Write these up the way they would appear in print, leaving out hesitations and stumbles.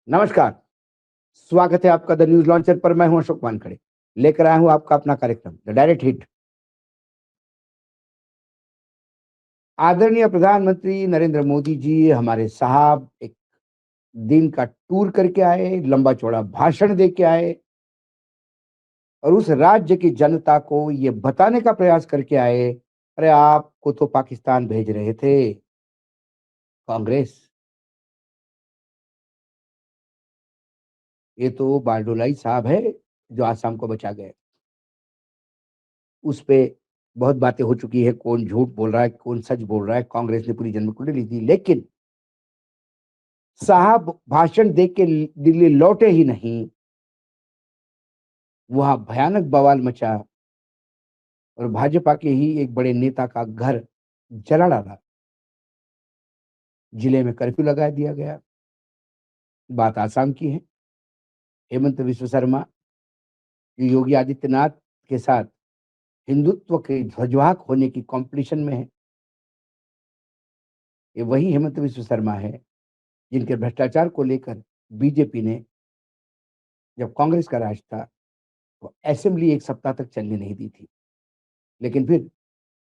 नमस्कार, स्वागत है आपका द न्यूज़ लॉन्चर पर। मैं हूं अशोक वानखड़े, लेकर आया हूं आपका अपना कार्यक्रम द डायरेक्ट हिट। आदरणीय प्रधानमंत्री नरेंद्र मोदी जी हमारे साहब एक दिन का टूर करके आए, लंबा-चौड़ा भाषण दे के आए और उस राज्य की जनता को ये बताने का प्रयास करके आए, अरे आपको तो पाकिस्तान भेज रहे थे, कांग्रेस। ये तो बारडोलाई साहब है, जो आसाम को बचा गए। उस पे बहुत बातें हो चुकी है, कौन झूठ बोल रहा है, कौन सच बोल रहा है। कांग्रेस ने पूरी जन्मकुंडली ली थी, लेकिन साहब भाषण दे के दिल्ली लौटे ही नहीं, वहां भयानक बवाल मचा और भाजपा के ही एक बड़े नेता का घर जला डाला। जिले में कर्फ्यू लगा दिया गया। बात आसाम की है। हेमंत विश्व शर्मा जो योगी आदित्यनाथ के साथ हिंदुत्व के ध्वजवाहक होने की कंपटीशन में है, ये वही हेमंत विश्व शर्मा है जिनके भ्रष्टाचार को लेकर बीजेपी ने, जब कांग्रेस का राज था, तो असेंबली एक सप्ताह तक चलने नहीं दी थी। लेकिन फिर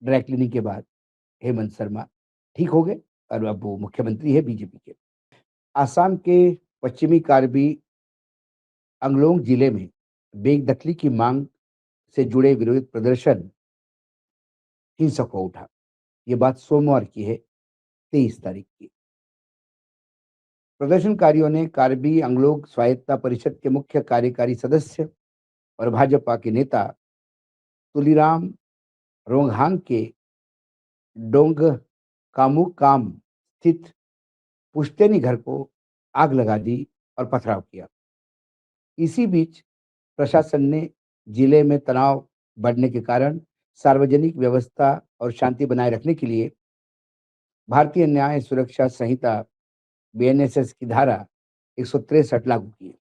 ड्राई क्लीनिंग के बाद हेमंत शर्मा ठीक हो गए और अब वो मुख्यमंत्री है बीजेपी के। आसाम के पश्चिमी कार्बी अंगलोंग जिले में बेदखली की मांग से जुड़े विरोध प्रदर्शन हिंसक हो उठा। ये बात सोमवार की है, 23 तारीख की। प्रदर्शनकारियों ने कार्बी अंगलोग स्वायत्ता परिषद के मुख्य कार्यकारी सदस्य और भाजपा के नेता तुलीराम रोंगहांग के डोंग कामुकाम स्थित पुश्तैनी घर को आग लगा दी और पथराव किया। इसी बीच प्रशासन ने जिले में तनाव बढ़ने के कारण सार्वजनिक व्यवस्था और शांति बनाए रखने के लिए भारतीय न्याय सुरक्षा संहिता बीएनएसएस की धारा 163 लागू की है।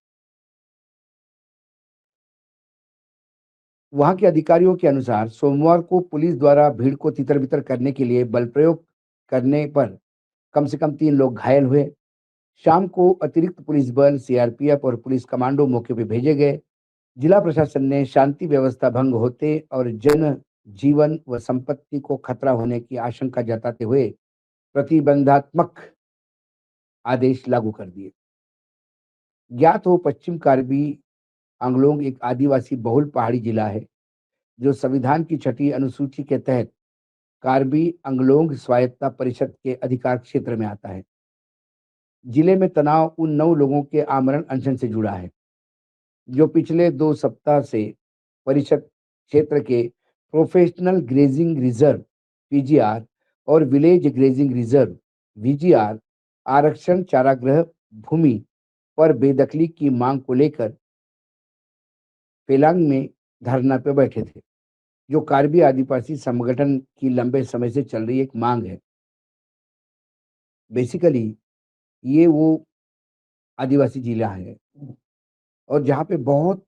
वहां के अधिकारियों के अनुसार सोमवार को पुलिस द्वारा भीड़ को तितर-बितर करने के लिए बल प्रयोग करने पर कम से कम 3 लोग घायल हुए। शाम को अतिरिक्त पुलिस बल, सीआरपीएफ और पुलिस कमांडो मौके पे भेजे गए। जिला प्रशासन ने शांति व्यवस्था भंग होते और जन जीवन व संपत्ति को खतरा होने की आशंका जताते हुए प्रतिबंधात्मक आदेश लागू कर दिए। ज्ञात हो, पश्चिम कार्बी आंगलोंग एक आदिवासी बहुल पहाड़ी जिला है, जो संविधान की छठी अनुसूची के तहत कार्बी आंगलोंग स्वायत्ता परिषद के अधिकार क्षेत्र में आता है। जिले में तनाव उन 9 लोगों के आमरण अनशन से जुड़ा है, जो पिछले 2 सप्ताह से परिषद क्षेत्र के प्रोफेशनल ग्रेजिंग रिजर्व पीजीआर और विलेज ग्रेजिंग रिजर्व वीजीआर आरक्षण चारागाह भूमि पर बेदखली की मांग को लेकर पेलांग में धरना पे बैठे थे, जो कार्बी आदिवासी संगठन की लंबे समय से चल रही एक मांग है। बेसिकली ये वो आदिवासी जिला है और जहाँ पे बहुत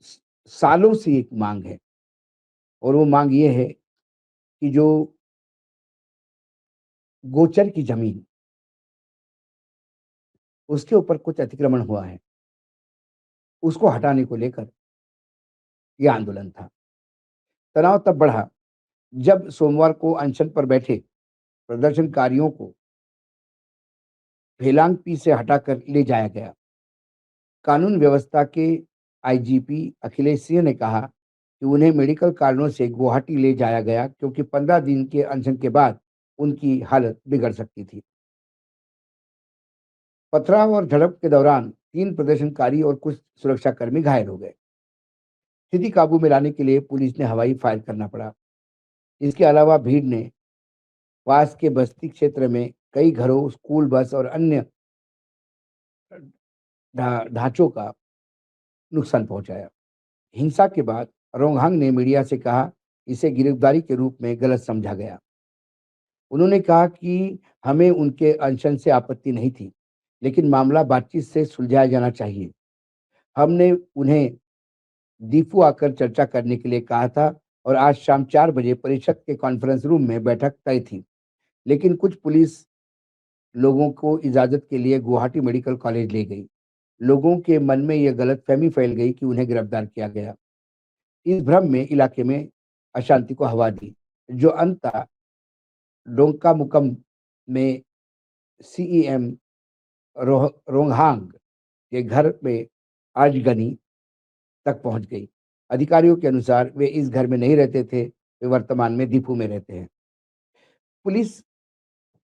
स सालों से एक मांग है और वो मांग ये है कि जो गोचर की ज़मीन, उसके ऊपर कुछ अतिक्रमण हुआ है, उसको हटाने को लेकर ये आंदोलन था। तनाव तब बढ़ा जब सोमवार को अनशन पर बैठे प्रदर्शनकारियों को भेलांगपी से हटाकर ले जाया गया। कानून व्यवस्था के आईजीपी अखिलेश सिंह ने कहा कि उन्हें मेडिकल कारणों से गुवाहाटी ले जाया गया, क्योंकि 15 दिन के अनशन के बाद उनकी हालत बिगड़ सकती थी। पथराव और झड़प के दौरान 3 प्रदर्शनकारी और कुछ सुरक्षाकर्मी घायल हो गए। स्थिति काबू में लाने के लिए पुलिस ने हवाई फायर करना पड़ा। इसके अलावा भीड़ ने पास के बस्ती क्षेत्र में कई घरों, स्कूल बस और अन्य ढांचों का नुकसान पहुंचाया। हिंसा के बाद रोंगहांग ने मीडिया से कहा, इसे गिरफ्तारी के रूप में गलत समझा गया। उन्होंने कहा कि हमें उनके अनशन से आपत्ति नहीं थी, लेकिन मामला बातचीत से सुलझाया जाना चाहिए। हमने उन्हें दीफू आकर चर्चा करने के लिए कहा था और आज शाम 4 बजे परिषद के कॉन्फ्रेंस रूम में बैठक तय थी। लेकिन कुछ पुलिस लोगों को इजाजत के लिए गुवाहाटी मेडिकल कॉलेज ले गई। लोगों के मन में यह गलतफहमी फैल गई कि उन्हें गिरफ्तार किया गया। इस भ्रम में इलाके में अशांति को हवा दी, जो अंततः डोंकामुकम में सीईएम रोंगहांग के घर में आजगनी तक पहुंच गई। अधिकारियों के अनुसार वे इस घर में नहीं रहते थे, वे वर्तमान में दीफू में रहते हैं। पुलिस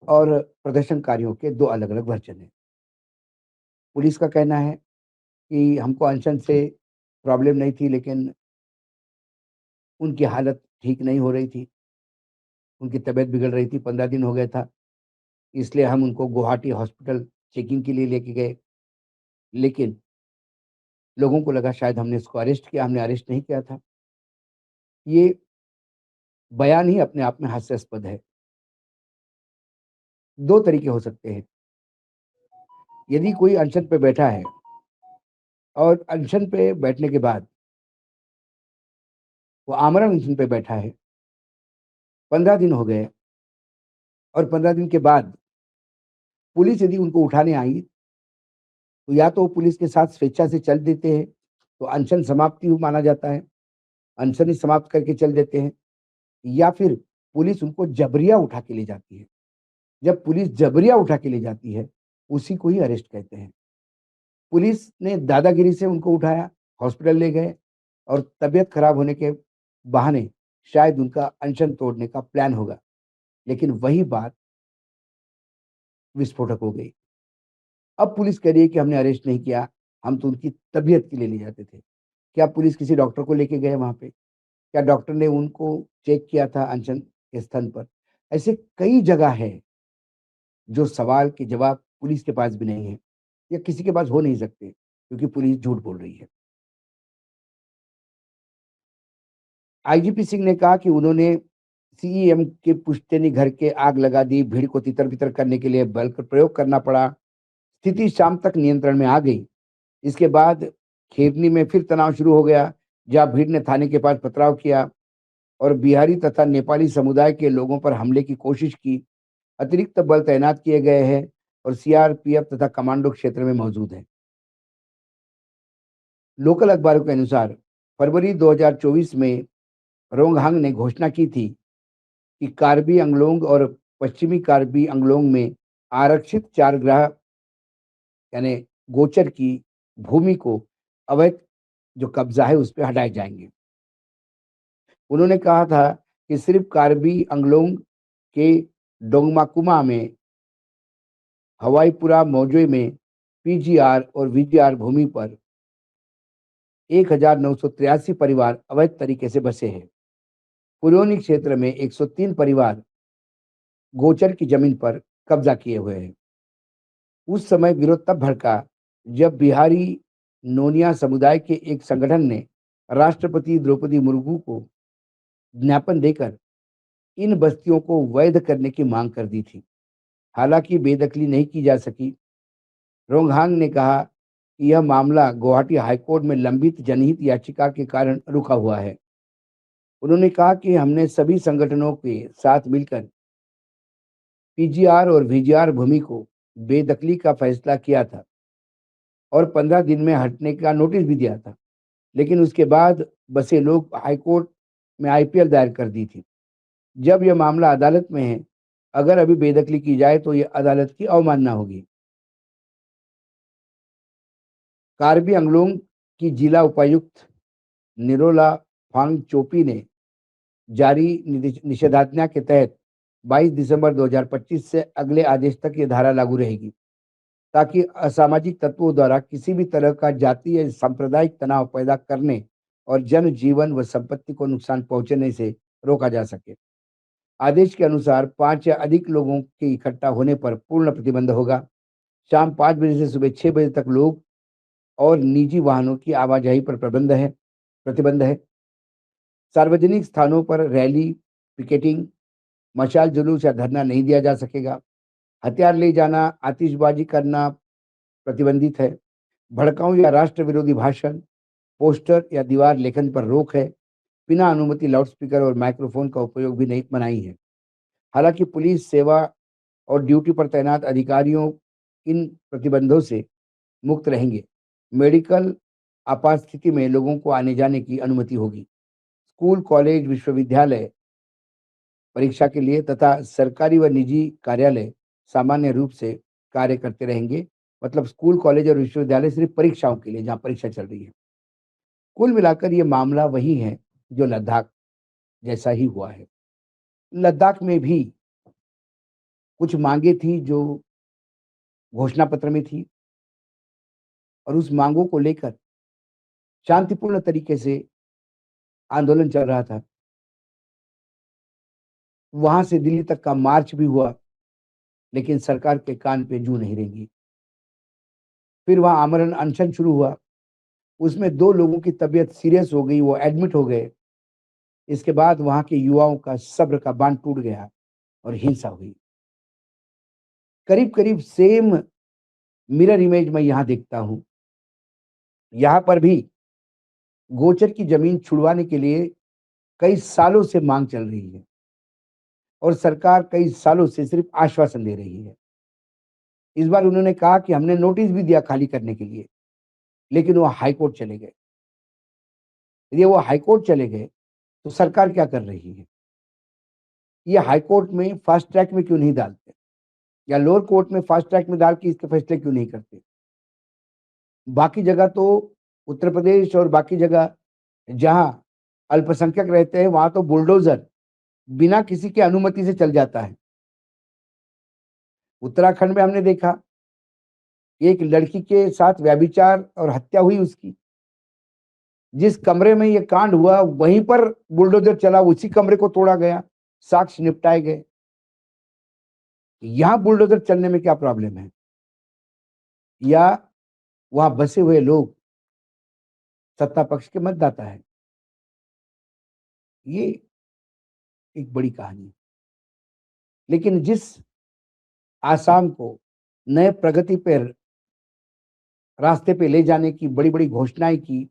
और प्रदर्शनकारियों के 2 अलग-अलग वर्जन हैं। पुलिस का कहना है कि हमको अनशन से प्रॉब्लम नहीं थी, लेकिन उनकी हालत ठीक नहीं हो रही थी, उनकी तबीयत बिगड़ रही थी, 15 दिन हो गया था, इसलिए हम उनको गुवाहाटी हॉस्पिटल चेकिंग के लिए लेके गए। लेकिन लोगों को लगा शायद हमने इसको अरेस्ट किया, हमने अरेस्ट नहीं किया था। ये बयान ही अपने आप में हास्यास्पद है। 2 तरीके हो सकते हैं। यदि कोई अनशन पे बैठा है और अनशन पे बैठने के बाद वो आमरण अनशन पे बैठा है, 15 दिन हो गए और 15 दिन के बाद पुलिस यदि उनको उठाने आई, तो या तो वो पुलिस के साथ स्वेच्छा से चल देते हैं, तो अनशन समाप्ति माना जाता है, अनशन ही समाप्त करके चल देते हैं, या फिर पुलिस उनको जबरिया उठा के ले जाती है। जब पुलिस जबरिया उठा के ले जाती है, उसी को ही अरेस्ट कहते हैं। पुलिस ने दादागिरी से उनको उठाया, हॉस्पिटल ले गए और तबीयत खराब होने के बहाने शायद उनका अनशन तोड़ने का प्लान होगा, लेकिन वही बात विस्फोटक हो गई। अब पुलिस कह रही है कि हमने अरेस्ट नहीं किया, हम तो उनकी तबीयत के लिए ले जाते थे। क्या पुलिस किसी डॉक्टर को लेके गए वहाँ पे? क्या डॉक्टर ने उनको चेक किया था अनशन के स्थान पर? ऐसे कई जगह है, जो सवाल के जवाब पुलिस के पास भी नहीं है या किसी के पास हो नहीं सकते, क्योंकि पुलिस झूठ बोल रही है। आईजीपी सिंह ने कहा कि उन्होंने सीईएम के पुश्तैनी घर के आग लगा दी, भीड़ को तितर-बितर करने के लिए बल का प्रयोग करना पड़ा। स्थिति शाम तक नियंत्रण में आ गई। इसके बाद खेवनी में फिर तनाव शुरू हो गया, जहाँ भीड़ ने थाने के पास पथराव किया और बिहारी तथा नेपाली समुदाय के लोगों पर हमले की कोशिश की। अतिरिक्त बल तैनात किए गए हैं और सीआरपीएफ तथा कमांडो क्षेत्र में मौजूद हैं। लोकल अखबारों के अनुसार फरवरी 2024 में रोंगहांग ने घोषणा की थी कि कार्बी अंगलोंग और पश्चिमी कार्बी अंगलोंग में आरक्षित चारग्राह यानी गोचर की भूमि को अवैध जो कब्जा है उस पे हटाए जाएँगे। उन्होंने कहा था कि सिर्फ कार्बी अंगलोंग के डोंगमाकुमा में, हवाईपुरा मौजे में पीजीआर और वीजीआर भूमि पर 1983 परिवार अवैध तरीके से बसे हैं। पुलोनी क्षेत्र में 103 परिवार गोचर की जमीन पर कब्जा किए हुए हैं। उस समय विरोध तब भड़का जब बिहारी नोनिया समुदाय के एक संगठन ने राष्ट्रपति द्रौपदी मुर्मू को ज्ञापन देकर इन बस्तियों को वैध करने की मांग कर दी थी। हालांकि बेदखली नहीं की जा सकी। रोंगहांग ने कहा कि यह मामला गुवाहाटी हाईकोर्ट में लंबित जनहित याचिका के कारण रुका हुआ है। उन्होंने कहा कि हमने सभी संगठनों के साथ मिलकर पीजीआर और वीजीआर भूमि को बेदखली का फैसला किया था और 15 दिन में हटने का नोटिस भी दिया था। लेकिन उसके बाद बसे लोग हाईकोर्ट में आईपीएल दायर कर दी थी। जब यह मामला अदालत में है, अगर अभी बेदखली की जाए तो यह अदालत की अवमानना होगी। कार्बी अंगलोंग की जिला उपायुक्त निरोला फांगचोपी ने जारी निषेधाज्ञा के तहत 22 दिसंबर 2025 से अगले आदेश तक ये धारा लागू रहेगी, ताकि असामाजिक तत्वों द्वारा किसी भी तरह का जातीय या सांप्रदायिक तनाव पैदा करने और जनजीवन व संपत्ति को नुकसान पहुंचने से रोका जा सके। आदेश के अनुसार 5 या अधिक लोगों के इकट्ठा होने पर पूर्ण प्रतिबंध होगा। शाम 5 बजे से सुबह 6 बजे तक लोग और निजी वाहनों की आवाजाही पर प्रतिबंध है। सार्वजनिक स्थानों पर रैली, पिकेटिंग, मशाल जुलूस या धरना नहीं दिया जा सकेगा। हथियार ले जाना, आतिशबाजी करना प्रतिबंधित है। भड़काऊ या राष्ट्र विरोधी भाषण, पोस्टर या दीवार लेखन पर रोक है। बिना अनुमति लाउडस्पीकर और माइक्रोफोन का उपयोग भी नहीं मनाही है। हालांकि पुलिस सेवा और ड्यूटी पर तैनात अधिकारियों इन प्रतिबंधों से मुक्त रहेंगे। मेडिकल आपात स्थिति में लोगों को आने-जाने की अनुमति होगी। स्कूल, कॉलेज, विश्वविद्यालय परीक्षा के लिए तथा सरकारी व निजी कार्यालय सामान्य रूप से कार्य करते रहेंगे। मतलब स्कूल, कॉलेज और विश्वविद्यालय सिर्फ़ परीक्षाओं के लिए, जहाँ परीक्षा चल रही है। कुल मिलाकर ये मामला वही है जो लद्दाख जैसा ही हुआ है। लद्दाख में भी कुछ माँगें थी जो घोषणा पत्र में थी और उस माँगों को लेकर शांतिपूर्ण तरीके से आंदोलन चल रहा था। वहाँ से दिल्ली तक का मार्च भी हुआ, लेकिन सरकार के कान पे जूं नहीं रेंगी। फिर वहाँ आमरण अनशन शुरू हुआ, उसमें 2 लोगों की तबीयत सीरियस हो गई, वो एडमिट हो गए। इसके बाद वहाँ के युवाओं का सब्र का बाँध टूट गया और हिंसा हुई। करीब-करीब सेम मिरर इमेज मैं यहाँ देखता हूँ। यहाँ पर भी गोचर की ज़मीन छुड़वाने के लिए कई सालों से माँग चल रही है और सरकार कई सालों से सिर्फ़ आश्वासन दे रही है। इस बार उन्होंने कहा कि हमने नोटिस भी दिया खाली करने के लिए, लेकिन वो हाई कोर्ट चले गए। यदि वो हाई कोर्ट चले गए, तो सरकार क्या कर रही है? ये हाई कोर्ट में फास्ट ट्रैक में क्यों नहीं डालते? या लोअर कोर्ट में फास्ट ट्रैक में डाल के इसके फैसले क्यों नहीं करते? बाकी जगह तो उत्तर प्रदेश और बाकी जगह जहाँ अल्पसंख्यक रहते हैं, वहाँ तो बुलडोज़र बिना किसी की अनुमति से चल जाता है। उत्तराखंड में हमने देखा, एक लड़की के साथ व्यभिचार और हत्या हुई उसकी। जिस कमरे में ये कांड हुआ, वहीं पर बुलडोज़र चला, उसी कमरे को तोड़ा गया, साक्ष्य निपटाए गए। यहाँ बुलडोज़र चलने में क्या प्रॉब्लम है? या वहाँ बसे हुए लोग सत्ता पक्ष के मतदाता हैं? ये एक बड़ी कहानी है। लेकिन जिस आसाम को नए प्रगति पर रास्ते पे ले जाने की बड़ी-बड़ी घोषणाएँ की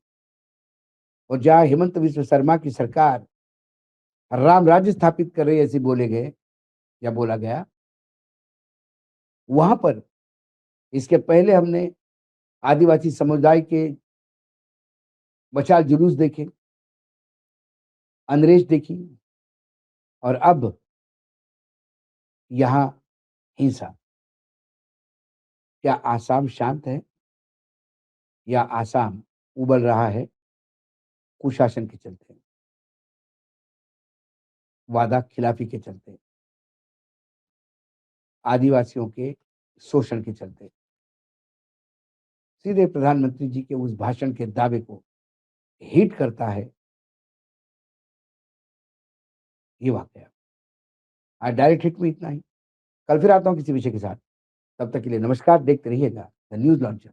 और जहाँ हेमंत विश्व शर्मा की सरकार राम राज्य स्थापित कर रही है ऐसे बोले गए या बोला गया, वहाँ पर इसके पहले हमने आदिवासी समुदाय के मशाल जुलूस देखे, अनरेश देखी और अब यहाँ हिंसा। क्या आसाम शांत है या आसाम उबल रहा है कुशासन के चलते, वादा खिलाफी के चलते, आदिवासियों के शोषण के चलते? सीधे प्रधानमंत्री जी के उस भाषण के दावे को हिट करता है ये वाकया। आज डायरेक्ट हिट में इतना ही। कल फिर आता हूँ किसी विषय के साथ। तब तक के लिए नमस्कार, देखते रहिएगा द न्यूज़ लॉन्चर।